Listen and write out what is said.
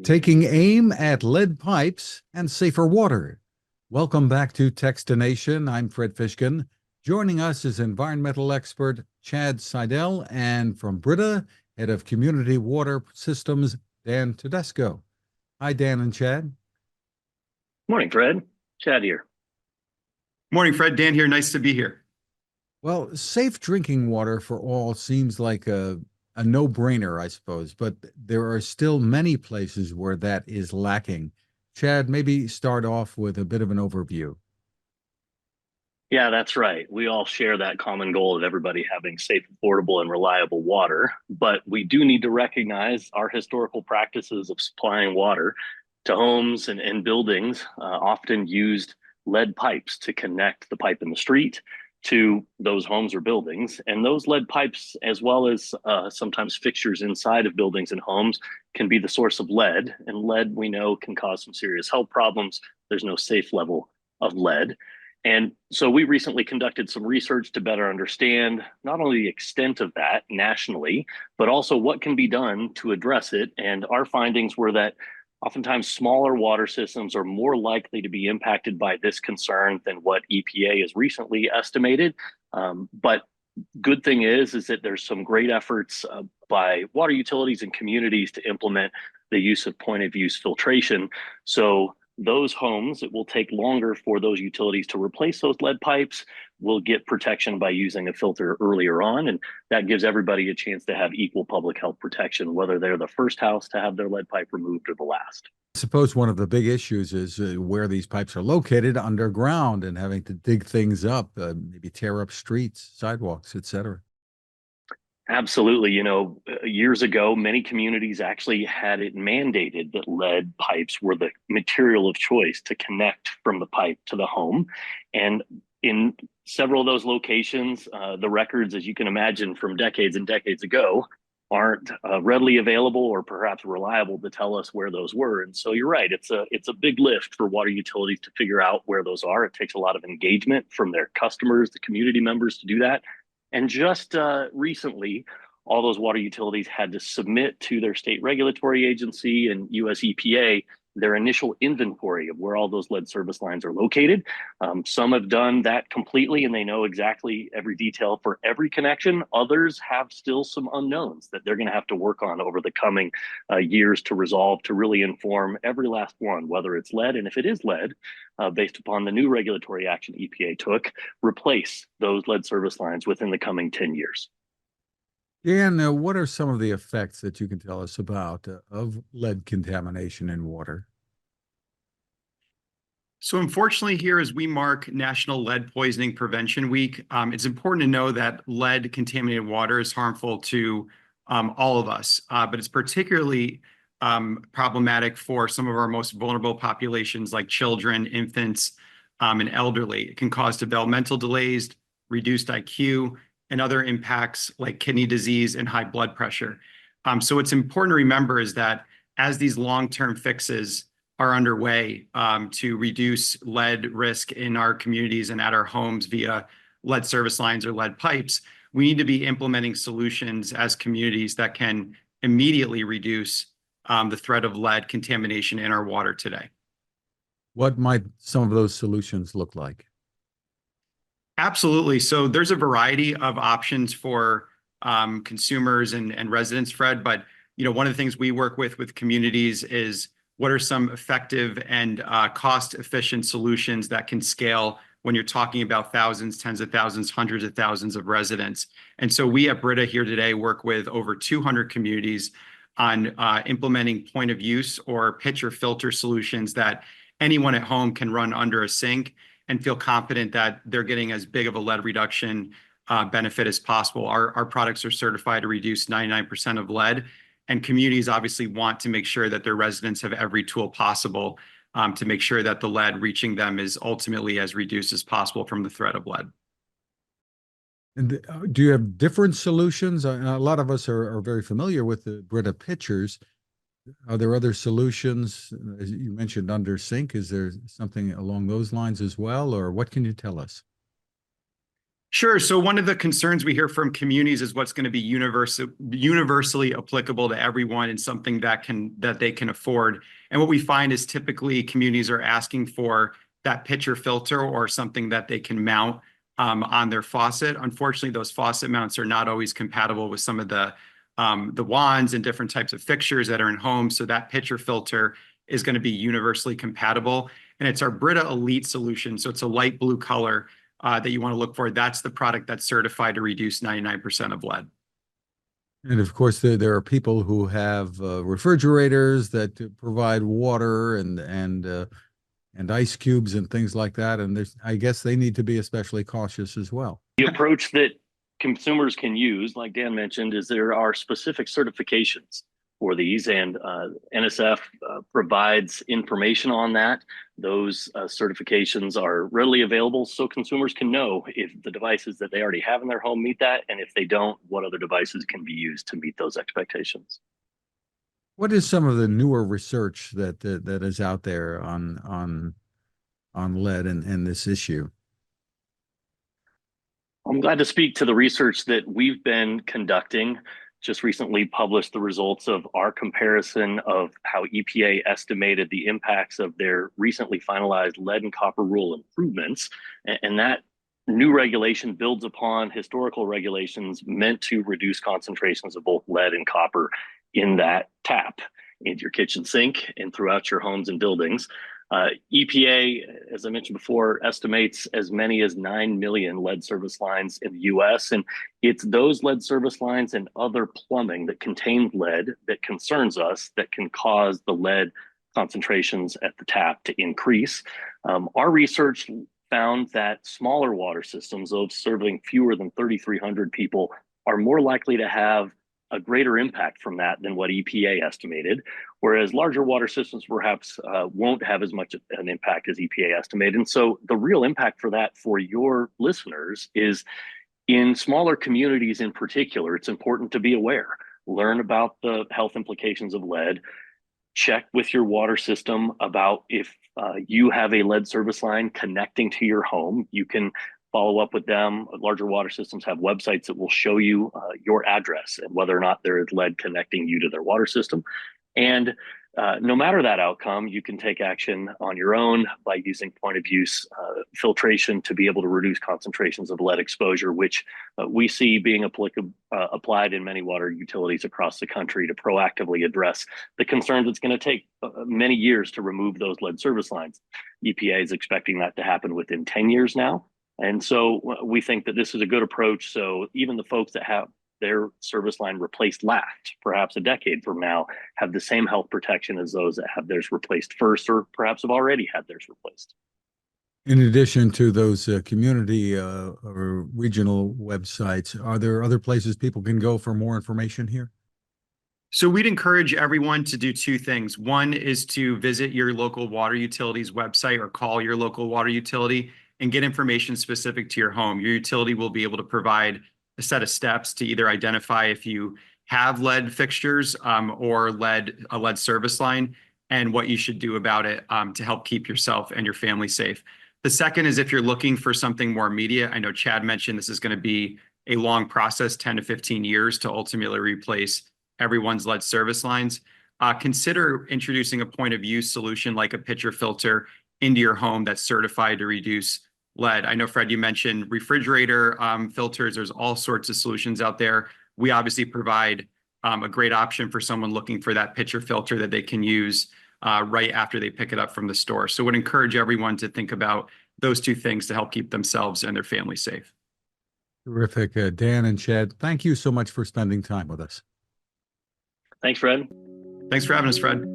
Taking aim at lead pipes and safer water. Welcome back to Techstination. I'm Fred Fishkin. Joining us is environmental expert Chad Seidel, and from Brita, head of community water systems, Dan Tudesco. Hi, Dan and Chad. Morning, Fred. Chad here. Morning, Fred. Dan here. Nice to be here. Well, safe drinking water for all seems like a no-brainer, I suppose, but there are still many places where that is lacking. Chad, maybe start off with a bit of an overview. Yeah, that's right. We all share that common goal of everybody having safe, affordable, and reliable water. But we do need to recognize our historical practices of supplying water to homes and buildings often used lead pipes to connect the pipe in the street to those homes or buildings. And those lead pipes, as well as sometimes fixtures inside of buildings and homes, can be the source of lead. And lead, we know, can cause some serious health problems. There's no safe level of lead. And so we recently conducted some research to better understand not only the extent of that nationally, but also what can be done to address it. And our findings were that oftentimes smaller water systems are more likely to be impacted by this concern than what EPA has recently estimated. But good thing is that there's some great efforts by water utilities and communities to implement the use of point of use filtration. So those homes, it will take longer for those utilities to replace those lead pipes, will get protection by using a filter earlier on. And that gives everybody a chance to have equal public health protection, whether they're the first house to have their lead pipe removed or the last. I suppose one of the big issues is where these pipes are located underground and having to dig things up, maybe tear up streets, sidewalks, etc. Absolutely. Years ago, many communities actually had it mandated that lead pipes were the material of choice to connect from the pipe to the home. And in several of those locations, the records, as you can imagine, from decades and decades ago, aren't readily available or perhaps reliable to tell us where those were. And so you're right, it's a big lift for water utilities to figure out where those are. It takes a lot of engagement from their customers, the community members, to do that. And just recently, all those water utilities had to submit to their state regulatory agency and US EPA their initial inventory of where all those lead service lines are located. Some have done that completely and they know exactly every detail for every connection. Others have still some unknowns that they're going to have to work on over the coming years to resolve, to really inform every last one, whether it's lead, and if it is lead, based upon the new regulatory action EPA took, replace those lead service lines within the coming 10 years. Dan, what are some of the effects that you can tell us about of lead contamination in water? So unfortunately, here as we mark National Lead Poisoning Prevention Week, it's important to know that lead contaminated water is harmful to all of us, but it's particularly problematic for some of our most vulnerable populations like children, infants, and elderly. It can cause developmental delays, reduced IQ, and other impacts like kidney disease and high blood pressure. So what's important to remember is that as these long-term fixes are underway to reduce lead risk in our communities and at our homes via lead service lines or lead pipes, we need to be implementing solutions as communities that can immediately reduce the threat of lead contamination in our water today. What might some of those solutions look like? Absolutely. So there's a variety of options for consumers and residents, Fred. But one of the things we work with communities is what are some effective and cost-efficient solutions that can scale when you're talking about thousands, tens of thousands, hundreds of thousands of residents. And so we at Brita here today work with over 200 communities on implementing point of use or pitcher filter solutions that anyone at home can run under a sink and feel confident that they're getting as big of a lead reduction benefit as possible. Our products are certified to reduce 99% of lead, and communities obviously want to make sure that their residents have every tool possible to make sure that the lead reaching them is ultimately as reduced as possible from the threat of lead. And do you have different solutions? A lot of us are very familiar with the Brita pitchers. Are there other solutions? As you mentioned, under sink. Is there something along those lines as well, or what can you tell us? Sure. So one of the concerns we hear from communities is what's going to be universally applicable to everyone and something that they can afford. And what we find is typically communities are asking for that pitcher filter or something that they can mount on their faucet. Unfortunately, those faucet mounts are not always compatible with some of the wands and different types of fixtures that are in homes. So that pitcher filter is going to be universally compatible. And it's our Brita Elite solution. So it's a light blue color that you want to look for. That's the product that's certified to reduce 99% of lead. And of course, there are people who have refrigerators that provide water and ice cubes and things like that. And I guess they need to be especially cautious as well. The approach that consumers can use, like Dan mentioned, is there are specific certifications for these, and NSF provides information on that. Those certifications are readily available so consumers can know if the devices that they already have in their home meet that, and if they don't, what other devices can be used to meet those expectations. What is some of the newer research that is out there on lead and this issue? I'm glad to speak to the research that we've been conducting. Just recently published the results of our comparison of how EPA estimated the impacts of their recently finalized lead and copper rule improvements. And that new regulation builds upon historical regulations meant to reduce concentrations of both lead and copper in that tap, in your kitchen sink and throughout your homes and buildings. EPA, as I mentioned before, estimates as many as 9 million lead service lines in the US. And it's those lead service lines and other plumbing that contains lead that concerns us, that can cause the lead concentrations at the tap to increase. Our research found that smaller water systems, those serving fewer than 3,300 people, are more likely to have a greater impact from that than what EPA estimated, whereas larger water systems perhaps won't have as much an impact as EPA estimated. And so the real impact for that for your listeners is in smaller communities in particular. It's important to be aware, learn about the health implications of lead, check with your water system about if you have a lead service line connecting to your home. You can follow up with them. Larger water systems have websites that will show you your address and whether or not there is lead connecting you to their water system. And no matter that outcome, you can take action on your own by using point of use filtration to be able to reduce concentrations of lead exposure, which we see being applied in many water utilities across the country to proactively address the concerns. It's going to take many years to remove those lead service lines. EPA is expecting that to happen within 10 years now. And so we think that this is a good approach. So even the folks that have their service line replaced last, perhaps a decade from now, have the same health protection as those that have theirs replaced first, or perhaps have already had theirs replaced. In addition to those community or regional websites, are there other places people can go for more information here? So we'd encourage everyone to do two things. One is to visit your local water utility's website or call your local water utility and get information specific to your home. Your utility will be able to provide a set of steps to either identify if you have lead fixtures or a lead service line, and what you should do about it to help keep yourself and your family safe. The second is if you're looking for something more immediate. I know Chad mentioned this is going to be a long process, 10 to 15 years to ultimately replace everyone's lead service lines. Consider introducing a point of use solution like a pitcher filter into your home that's certified to reduce lead. I know, Fred, you mentioned refrigerator filters. There's all sorts of solutions out there. We obviously provide a great option for someone looking for that pitcher filter that they can use right after they pick it up from the store. So would encourage everyone to think about those two things to help keep themselves and their family safe. Terrific. Dan and Chad, thank you so much for spending time with us. Thanks, Fred. Thanks for having us, Fred.